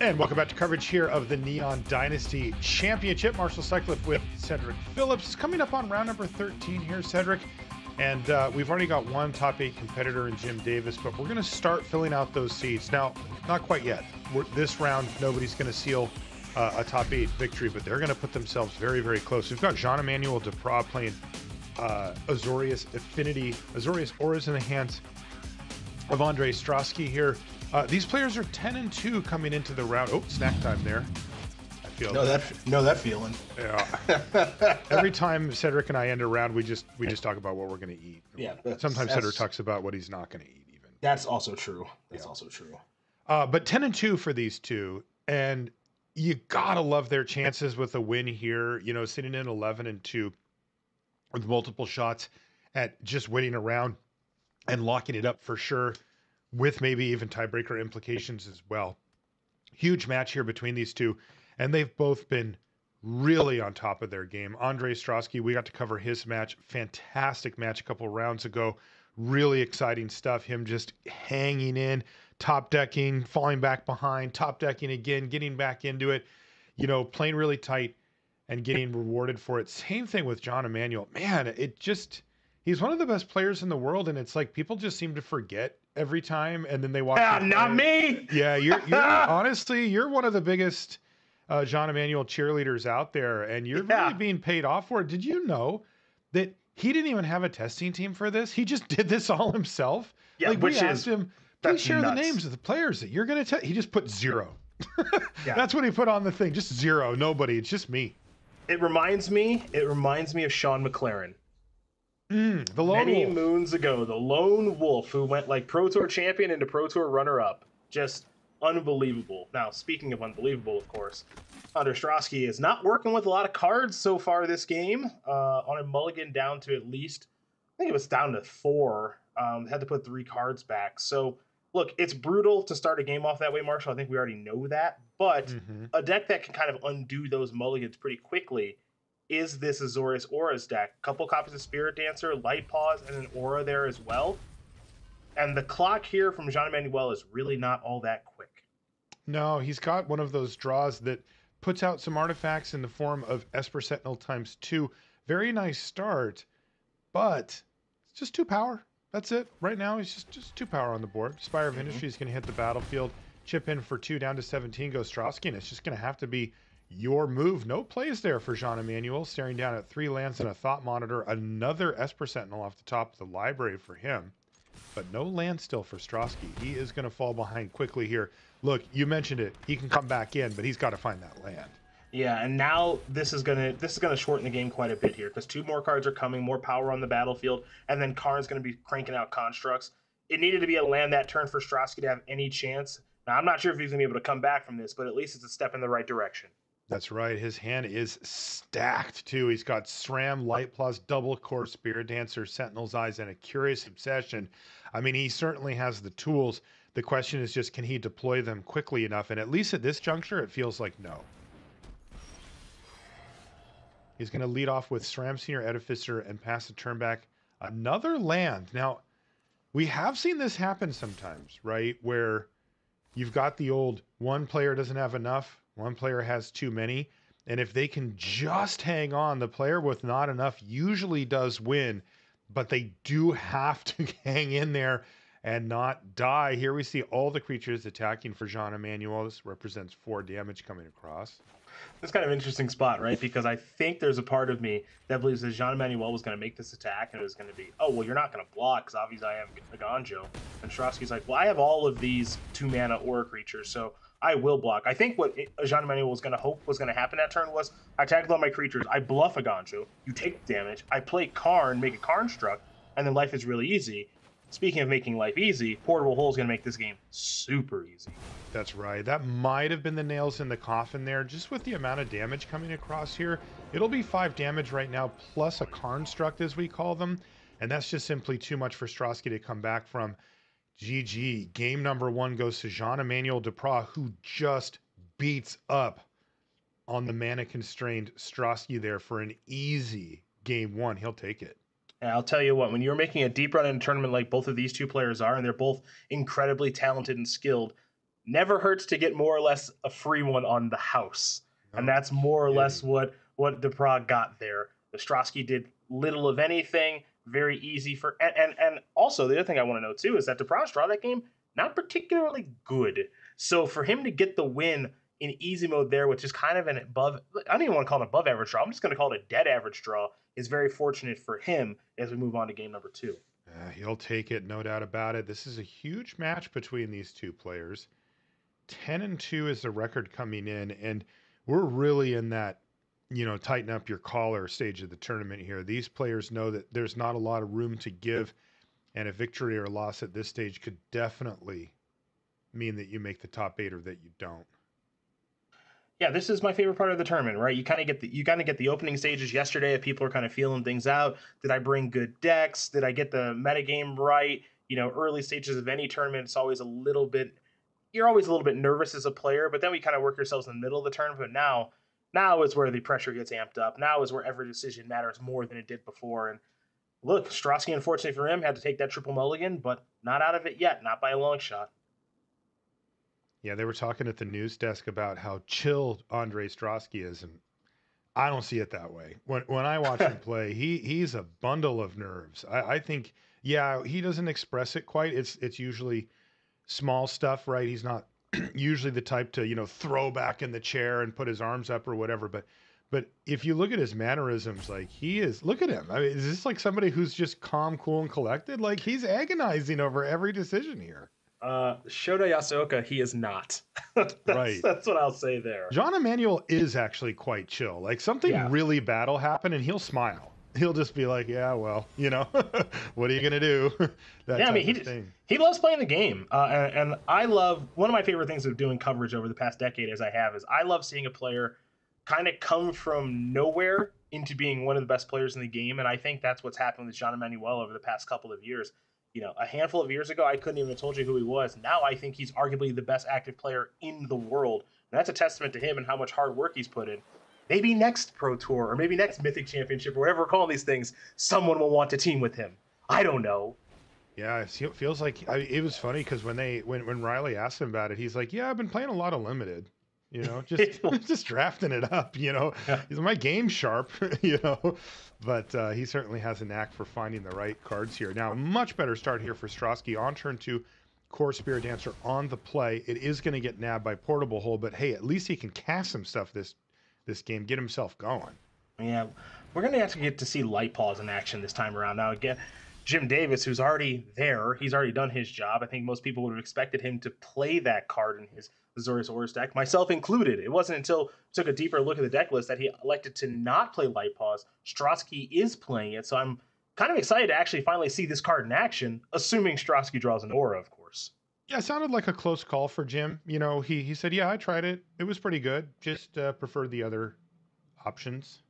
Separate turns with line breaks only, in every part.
And welcome back to coverage here of the Neon Dynasty Championship. Marshall Cycliffe with Cedric Phillips. Coming up on round number 13 here, Cedric. And we've already got one top 8 competitor in Jim Davis, but we're going to start filling out those seats. Now, not quite yet. This round, nobody's going to seal a top 8 victory, but they're going to put themselves very, very close. We've got Jean-Emmanuel Depraz playing Azorius Affinity. Azorius Auras in the hands of Ondřej Stráský here. These players are 10-2 coming into the round. Oh, snack time there. I feel
that feeling.
Yeah. Every time Cedric and I end a round, we just talk about what we're going to eat.
Yeah.
Sometimes Cedric talks about what he's not going to eat. Even
that's also true. That's also true.
But 10-2 for these two, and you gotta love their chances with a win here. You know, sitting in 11-2 with multiple shots at just winning a round and locking it up for sure, with maybe even tiebreaker implications as well. Huge match here between these two, and they've both been really on top of their game. Ondřej Stráský, we got to cover his match. Fantastic match a couple rounds ago. Really exciting stuff. Him just hanging in, top decking, falling back behind, top decking again, getting back into it, you know, playing really tight and getting rewarded for it. Same thing with Jean-Emmanuel. Man, he's one of the best players in the world, and it's like people just seem to forget every time, and then they watch.
Not me.
Yeah, you're honestly, you're one of the biggest Jean-Emmanuel cheerleaders out there, and you're really being paid off for it. Did you know that he didn't even have a testing team for this? He just did this all himself.
Yeah,
like we asked him, please share the names of the players that you're going to test. He just put 0. Yeah. That's what he put on the thing. Just 0. Nobody. It's just me.
It reminds me of Sean McLaren.
The lone
Many
wolf.
moons ago, the lone wolf who went like Pro Tour champion into Pro Tour runner-up. Just unbelievable. Now, speaking of unbelievable, of course, Ondřej Stráský is not working with a lot of cards so far this game. On a mulligan down to at least, I think it was down to 4. Had to put 3 cards back. So, look, it's brutal to start a game off that way, Marshall. I think we already know that. But a deck that can kind of undo those mulligans pretty quickly is this Azorius Auras deck. A couple copies of Spirit Dancer, Light Paws, and an Aura there as well. And the clock here from Jean-Emmanuel is really not all that quick.
No, he's got one of those draws that puts out some artifacts in the form of Esper Sentinel ×2. Very nice start, but it's just 2 power. That's it. Right now, he's just 2 power on the board. Spire of Industry is going to hit the battlefield. Chip in for 2, down to 17 goes Stráský, and it's just going to have to be your move. No plays there for Jean-Emmanuel, staring down at 3 lands and a Thought Monitor. Another Esper Sentinel off the top of the library for him, but no land still for Stráský. He is going to fall behind quickly here. Look, you mentioned it. He can come back in, but he's got to find that land.
Yeah, and now this is gonna shorten the game quite a bit here because 2 more cards are coming, more power on the battlefield, and then Karn's going to be cranking out constructs. It needed to be a land that turn for Stráský to have any chance. Now, I'm not sure if he's going to be able to come back from this, but at least it's a step in the right direction.
That's right. His hand is stacked, too. He's got SRAM, Light Plus, Double Core, Spirit Dancer, Sentinel's Eyes, and a Curious Obsession. I mean, he certainly has the tools. The question is just, can he deploy them quickly enough? And at least at this juncture, it feels like no. He's going to lead off with SRAM Senior Edificer and pass the turn back. Another land. Now, we have seen this happen sometimes, right? Where you've got the old one player doesn't have enough, one player has too many. And if they can just hang on, the player with not enough usually does win, but they do have to hang in there and not die. Here we see all the creatures attacking for Jean-Emmanuel. This represents 4 damage coming across.
It's kind of an interesting spot, right? Because I think there's a part of me that believes that Jean-Emmanuel was going to make this attack and it was going to be, oh, well, you're not going to block because obviously I have a Ganjo. And Stráský's like, well, I have all of these 2-mana Aura creatures, so I will block. I think what Jean-Emmanuel was going to hope was going to happen that turn was I tagged all my creatures, I bluff a Ganjo, you take damage, I play Karn, make a Karn struck, and then life is really easy. Speaking of making life easy, Portable Hole is going to make this game super easy.
That's right. That might have been the nails in the coffin there. Just with the amount of damage coming across here, it'll be 5 damage right now, plus a Construct, as we call them. And that's just simply too much for Stráský to come back from. GG. Game number 1 goes to Jean-Emmanuel Depraz, who just beats up on the mana-constrained Stráský there for an easy game 1. He'll take it.
And I'll tell you what, when you're making a deep run in a tournament like both of these 2 players are, and they're both incredibly talented and skilled, never hurts to get more or less a free one on the house. And
No
that's more or less
kidding.
what Depraz got there. Stráský did little of anything, very easy for and also the other thing I want to know too is that Depraz draw that game not particularly good. So for him to get the win in easy mode there, which is kind of an above, I don't even want to call it an above average draw. I'm just going to call it a dead average draw, is very fortunate for him as we move on to game number 2.
He'll take it, no doubt about it. This is a huge match between these two players. 10-2 is the record coming in, and we're really in that, tighten up your collar stage of the tournament here. These players know that there's not a lot of room to give, and a victory or loss at this stage could definitely mean that you make the top 8 or that you don't.
Yeah, this is my favorite part of the tournament, right? You kind of get the opening stages yesterday if people are kind of feeling things out. Did I bring good decks? Did I get the metagame right? Early stages of any tournament, it's always you're always a little bit nervous as a player, but then we kind of work ourselves in the middle of the tournament. Now is where the pressure gets amped up. Now is where every decision matters more than it did before. And look, Stráský, unfortunately for him, had to take that triple mulligan, but not out of it yet, not by a long shot.
Yeah, they were talking at the news desk about how chill Ondřej Stráský is, and I don't see it that way. When I watch him play, he's a bundle of nerves. I think, yeah, he doesn't express it quite. It's usually small stuff, right? He's not usually the type to, throw back in the chair and put his arms up or whatever. But if you look at his mannerisms, like look at him. I mean, is this like somebody who's just calm, cool, and collected? Like he's agonizing over every decision here.
Shota Yasuoka, he is not.
Right.
That's what I'll say there.
Jean-Emmanuel is actually quite chill. Like something really bad will happen and he'll smile. He'll just be like, yeah, well, what are you going to do?
He loves playing the game. And I love, one of my favorite things of doing coverage over the past decade as I have is I love seeing a player kind of come from nowhere into being one of the best players in the game. And I think that's what's happened with Jean-Emmanuel over the past couple of years. A handful of years ago, I couldn't even have told you who he was. Now I think he's arguably the best active player in the world. And that's a testament to him and how much hard work he's put in. Maybe next Pro Tour or maybe next Mythic Championship or whatever we're calling these things, someone will want to team with him. I don't know.
Yeah, it feels like it was funny because when Riley asked him about it, he's like, yeah, I've been playing a lot of limited. Just drafting it up,
Yeah.
He's my game sharp, but he certainly has a knack for finding the right cards here. Now, much better start here for Stráský on turn 2, Core Spirit Dancer on the play. It is going to get nabbed by Portable Hole, but hey, at least he can cast some stuff this game, get himself going.
Yeah, we're going to have to get to see Light Paws in action this time around. Now, again, Jim Davis, who's already there, he's already done his job. I think most people would have expected him to play that card in his Azorius Auras deck, myself included. It wasn't until I took a deeper look at the deck list that he elected to not play Light Paws. Stráský is playing it, so I'm kind of excited to actually finally see this card in action, assuming Stráský draws an Aura, of course.
Yeah, it sounded like a close call for Jim. He said, yeah, I tried it. It was pretty good. Just preferred the other options.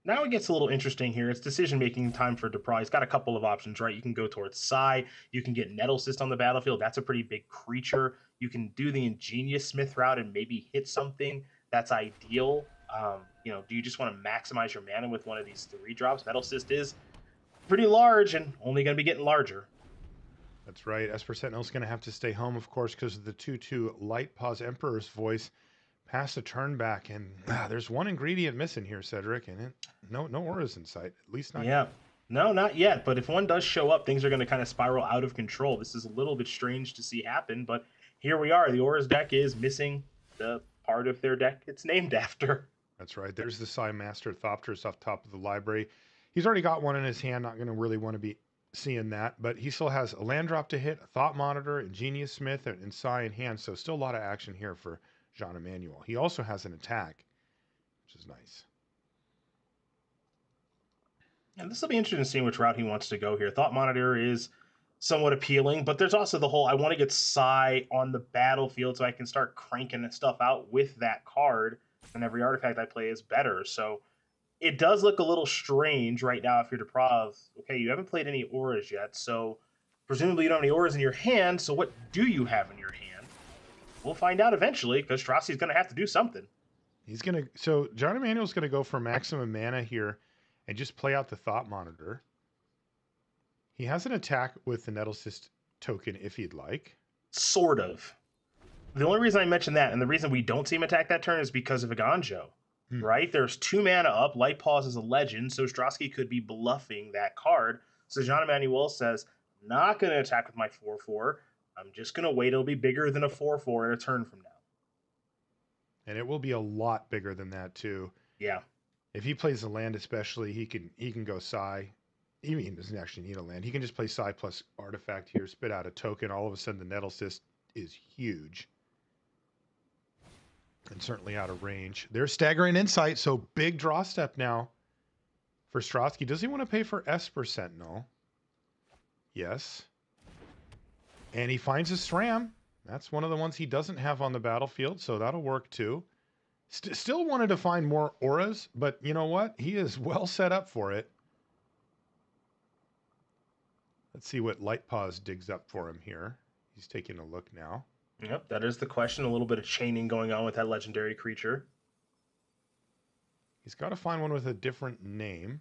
Now it gets a little interesting here. It's decision-making time for Depraz. He's got a couple of options, right? You can go towards Psy. You can get Nettle Cyst on the battlefield. That's a pretty big creature. You can do the Ingenious Smith route and maybe hit something. That's ideal. Do you just want to maximize your mana with one of these 3 drops? Nettle Cyst is pretty large and only going to be getting larger.
That's right. Esper Sentinel's going to have to stay home, of course, because of the 2/2 Light Paws Emperor's Voice. Pass a turn back, and there's one ingredient missing here, Cedric, and no auras in sight, at least not
yet. No, not yet, but if one does show up, things are going to kind of spiral out of control. This is a little bit strange to see happen, but here we are. The auras deck is missing the part of their deck it's named after.
That's right. There's the Psy Master Thopters off top of the library. He's already got one in his hand, not going to really want to be seeing that, but he still has a land drop to hit, a Thought Monitor, Ingenious Smith, and Psy in hand, so still a lot of action here for Jean-Emmanuel. He also has an attack, which is nice.
And this will be interesting to see which route he wants to go here. Thought Monitor is somewhat appealing, but there's also the whole, I want to get Psy on the battlefield so I can start cranking stuff out with that card, and every artifact I play is better. So it does look a little strange right now if you're Depraz. Okay, you haven't played any auras yet, so presumably you don't have any auras in your hand, so what do you have in your hand? We'll find out eventually, because Stráský's going to have to do something.
So Jean-Emmanuel's going to go for maximum mana here and just play out the Thought Monitor. He has an attack with the Nettle Cyst token if he'd like.
Sort of. The only reason I mentioned that, and the reason we don't see him attack that turn, is because of Iganjo, right? There's 2 mana up. Light Pause is a legend, so Stráský could be bluffing that card. So Jean-Emmanuel says, not going to attack with my 4/4. I'm just going to wait. It'll be bigger than a 4/4 at a turn from now.
And it will be a lot bigger than that, too.
Yeah.
If he plays a land especially, he can go Psi. He doesn't actually need a land. He can just play Psi plus Artifact here, spit out a token. All of a sudden, the Nettle Cyst is huge. And certainly out of range. There's Staggering Insight, so big draw step now for Stráský. Does he want to pay for Esper Sentinel? Yes. And he finds a SRAM. That's one of the ones he doesn't have on the battlefield, so that'll work too. Still wanted to find more auras, but you know what? He is well set up for it. Let's see what Light Pause digs up for him here. He's taking a look now.
Yep, that is the question. A little bit of chaining going on with that legendary creature.
He's got to find one with a different name.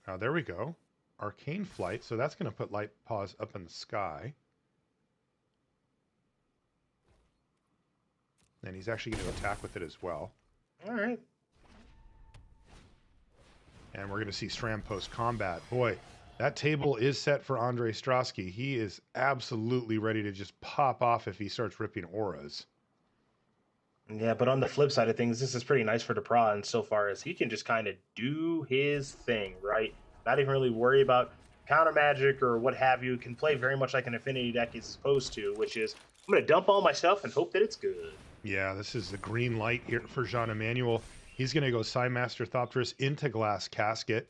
Now, there we go. Arcane Flight, so that's going to put Light Pause up in the sky. And he's actually going to attack with it as well.
All right.
And we're going to see SRAM post-combat. Boy, that table is set for Ondřej Stráský. He is absolutely ready to just pop off if he starts ripping auras.
Yeah, but on the flip side of things, this is pretty nice for Depraz insofar as he can just kind of do his thing, right? Not even really worry about counter magic or what have you. Can play very much like an Affinity deck is supposed to, which is, I'm going to dump all my stuff and hope that it's good.
Yeah, this is the green light here for Jean-Emmanuel. He's going to go Psymaster Thopterus into Glass Casket.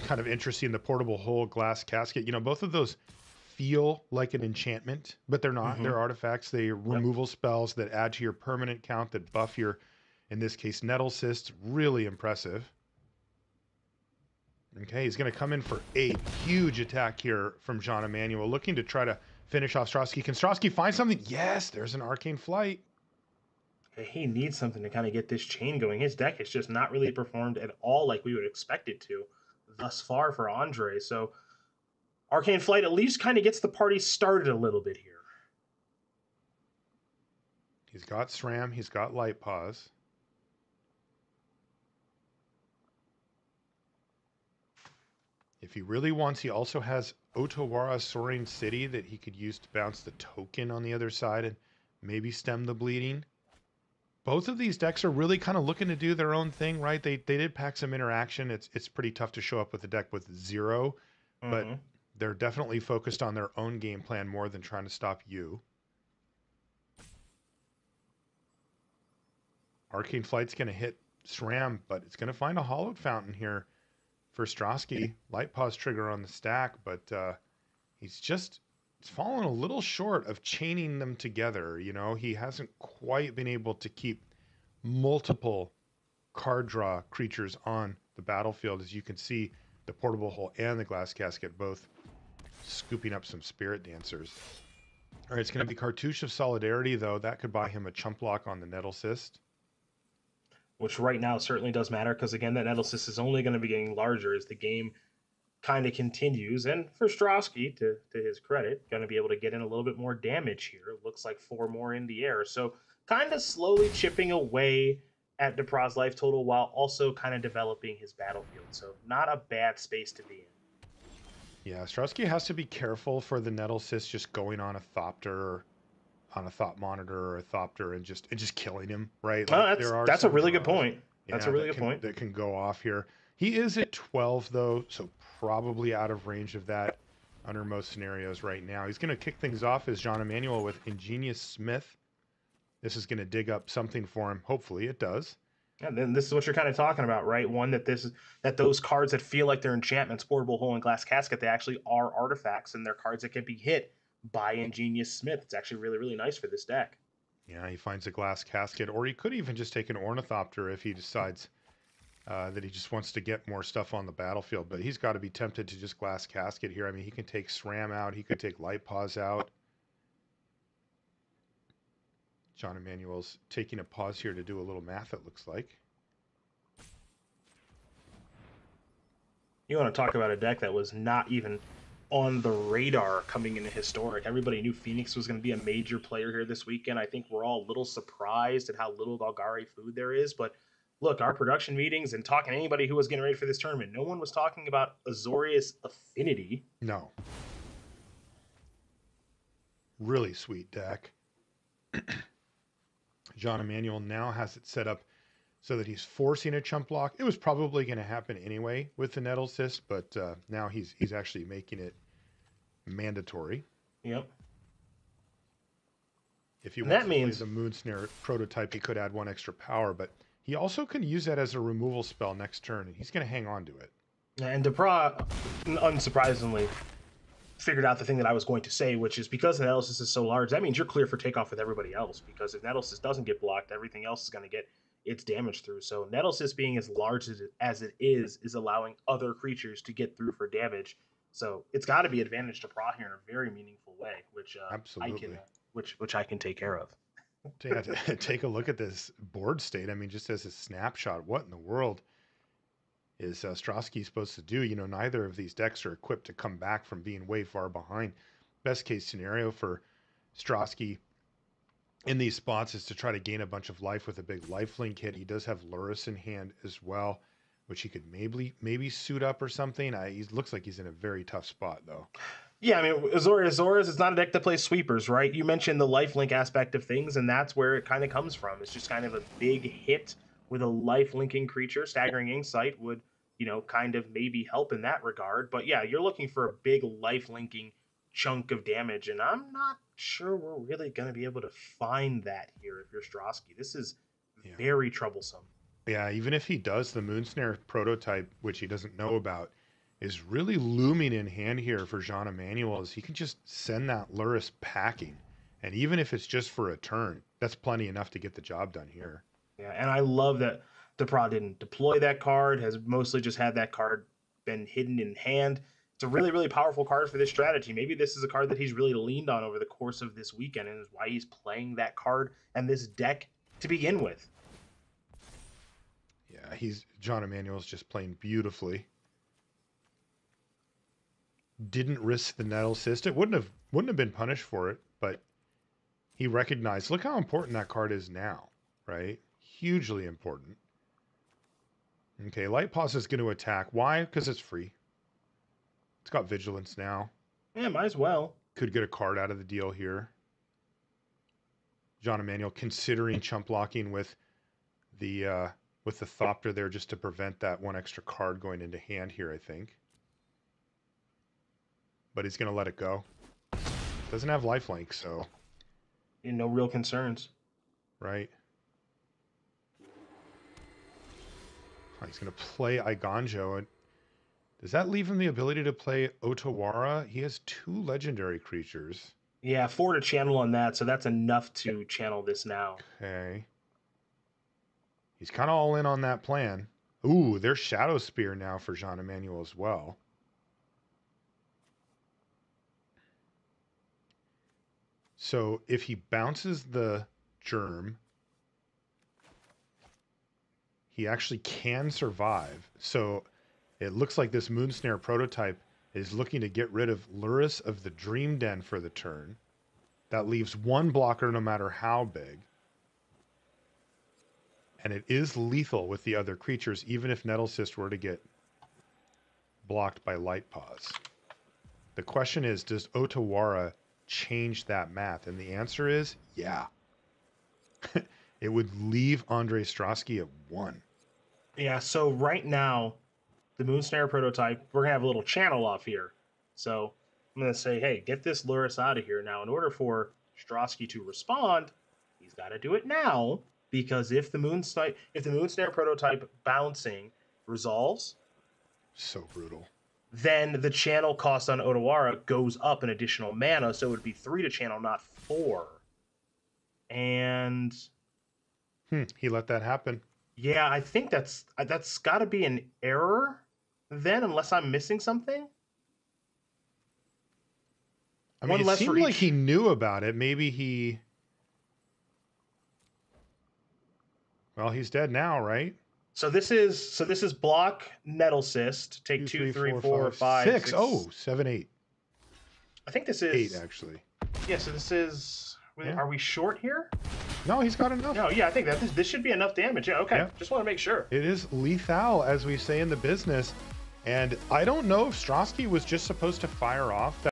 Kind of interesting, the portable hole, Glass Casket. You know, both of those feel like an enchantment, but they're not. They're artifacts. They are removal spells that add to your permanent count, that buff your, in this case, Nettle Cyst. Really impressive. Okay, he's going to come in for a huge attack here from Jean-Emmanuel, looking to try to finish off Stráský. Can Stráský find something? Yes, there's an Arcane Flight.
He needs something to kind of get this chain going. His deck has just not really performed at all like we would expect it to thus far for Ondřej. So Arcane Flight at least kind of gets the party started a little bit here.
He's got SRAM. He's got Light Pause. If he really wants, he also has Otawara Soaring City that he could use to bounce the token on the other side and maybe stem the bleeding. Both of these decks are really kind of looking to do their own thing, right? They did pack some interaction. It's pretty tough to show up with a deck with 0, but they're definitely focused on their own game plan more than trying to stop you. Arcane Flight's going to hit SRAM, but it's going to find a Hallowed Fountain here for Stráský. Light Pause trigger on the stack, but he's fallen a little short of chaining them together. You know, he hasn't quite been able to keep multiple card draw creatures on the battlefield. As you can see, the Portable Hole and the Glass Casket both scooping up some Spirit Dancers. All right, it's going to be Cartouche of Solidarity, though. That could buy him a chump block on the Nettle Cyst.
Which right now certainly does matter, because again, that Nettle Cyst is only going to be getting larger as the game kind of continues. And for Stráský, to his credit, going to be able to get in a little bit more damage here. It looks like 4 more in the air. So kind of slowly chipping away at Depraz' life total while also kind of developing his battlefield. So not a bad space to be in.
Yeah, Stráský has to be careful for the Nettle Cyst just going on a Thopter, or on a Thought Monitor or a Thopter and just killing him, right?
Like, that's a really good point. That's a really good point.
That can go off here. He is at 12, though, so probably out of range of that under most scenarios right now. He's going to kick things off as Jean-Emmanuel with Ingenious Smith. This is going to dig up something for him. Hopefully it does.
And then this is what you're kind of talking about, right? One, that those cards that feel like they're enchantments, Portable Hole and Glass Casket, they actually are artifacts, and they're cards that can be hit by Ingenious Smith. It's actually really, really nice for this deck.
Yeah, he finds a Glass Casket, or he could even just take an Ornithopter if he decides that he just wants to get more stuff on the battlefield. But he's got to be tempted to just Glass Casket here. I mean, he can take SRAM out. He could take Light Pause out. Jean-Emmanuel's taking a pause here to do a little math, it looks like.
You want to talk about a deck that was not even on the radar coming into Historic. Everybody knew Phoenix was going to be a major player here this weekend. I think we're all a little surprised at how little Golgari food there is. But look, our production meetings and talking to anybody who was getting ready for this tournament, no one was talking about Azorius Affinity.
No. Really sweet deck. Jean-Emmanuel now has it set up so that he's forcing a chump block. It was probably going to happen anyway with the Nettle Cyst, but now he's actually making it mandatory.
Yep.
If he wants to play the Moon Snare prototype, he could add 1 extra power, but he also can use that as a removal spell next turn, and he's going to hang on to it.
And Depraz, unsurprisingly, figured out the thing that I was going to say, which is because the Nettle Cyst is so large, that means you're clear for takeoff with everybody else, because if Nettle Cyst doesn't get blocked, everything else is going to get its damage through. So Nettle Cyst being as large as it is allowing other creatures to get through for damage. So it's got to be advantage to Pra here in a very meaningful way, which
absolutely,
which I can take care of.
Take a look at this board state. I mean, just as a snapshot, what in the world is Stráský supposed to do? You know, neither of these decks are equipped to come back from being way far behind. Best case scenario for Stráský in these spots is to try to gain a bunch of life with a big lifelink hit. He does have Lurrus in hand as well, which he could maybe suit up or something. He looks like he's in a very tough spot, though.
Yeah, I mean, Azorius is not a deck that plays sweepers, right? You mentioned the lifelink aspect of things, and that's where it kind of comes from. It's just kind of a big hit with a life-linking creature. Staggering Insight would, you know, kind of maybe help in that regard. But yeah, you're looking for a big life-linking chunk of damage, and I'm not sure we're really going to be able to find that here if you're Stráský. This is very troublesome.
Yeah, even if he does, the Moonsnare prototype, which he doesn't know about, is really looming in hand here for Jean-Emmanuel, as he can just send that Lurrus packing. And even if it's just for a turn, that's plenty enough to get the job done here.
Yeah, and I love that Depraz didn't deploy that card, has mostly just had that card been hidden in hand. It's a really, really powerful card for this strategy. Maybe this is a card that he's really leaned on over the course of this weekend, and is why he's playing that card and this deck to begin with.
Yeah, Jean-Emmanuel's just playing beautifully. Didn't risk the Nettle Cyst. It wouldn't have been punished for it, but he recognized, look how important that card is now, right? Hugely important. Okay, Light Paws is going to attack. Why? Because it's free. It's got Vigilance now.
Yeah, might as well.
Could get a card out of the deal here. Jean-Emmanuel considering chump blocking with the Thopter there just to prevent that 1 extra card going into hand here, I think. But he's going to let it go. Doesn't have lifelink, so...
No real concerns.
Right. Oh, he's going to play Iganjo. Does that leave him the ability to play Otawara? He has 2 legendary creatures.
Yeah, 4 to channel on that, so that's enough to channel this now.
Okay. He's kind of all in on that plan. Ooh, there's Shadow Spear now for Jean-Emmanuel as well. So if he bounces the Germ, he actually can survive. So it looks like this Moonsnare prototype is looking to get rid of Lurrus of the Dream Den for the turn. That leaves 1 blocker no matter how big. And it is lethal with the other creatures, even if Nettle Cyst were to get blocked by Light Paws. The question is, does Otawara change that math? And the answer is, yeah. It would leave Ondřej Stráský at 1.
Yeah, so right now, the Moonsnare prototype, we're going to have a little channel off here. So I'm going to say, hey, get this Lurrus out of here. Now, in order for Stráský to respond, he's got to do it now, because if the Moonsnare prototype bouncing resolves...
So brutal.
Then the channel cost on Otawara goes up an additional mana, so it would be 3 to channel, not 4. And...
he let that happen.
Yeah, I think that's got to be an error then, unless I'm missing something.
I mean, it seemed like he knew about it. Maybe he... Well, he's dead now, right?
So this is block, nettle cyst. Take 2, 3, 4, 5,
6. Oh, 7, 8.
I think this is
8 actually.
Yeah. So this is.
Yeah.
Are we short here?
No, he's got enough.
No. Yeah, I think that this should be enough damage. Yeah. Okay.
Yeah.
Just want to make sure.
It is lethal, as we say in the business. And I don't know if Stráský was just supposed to fire off that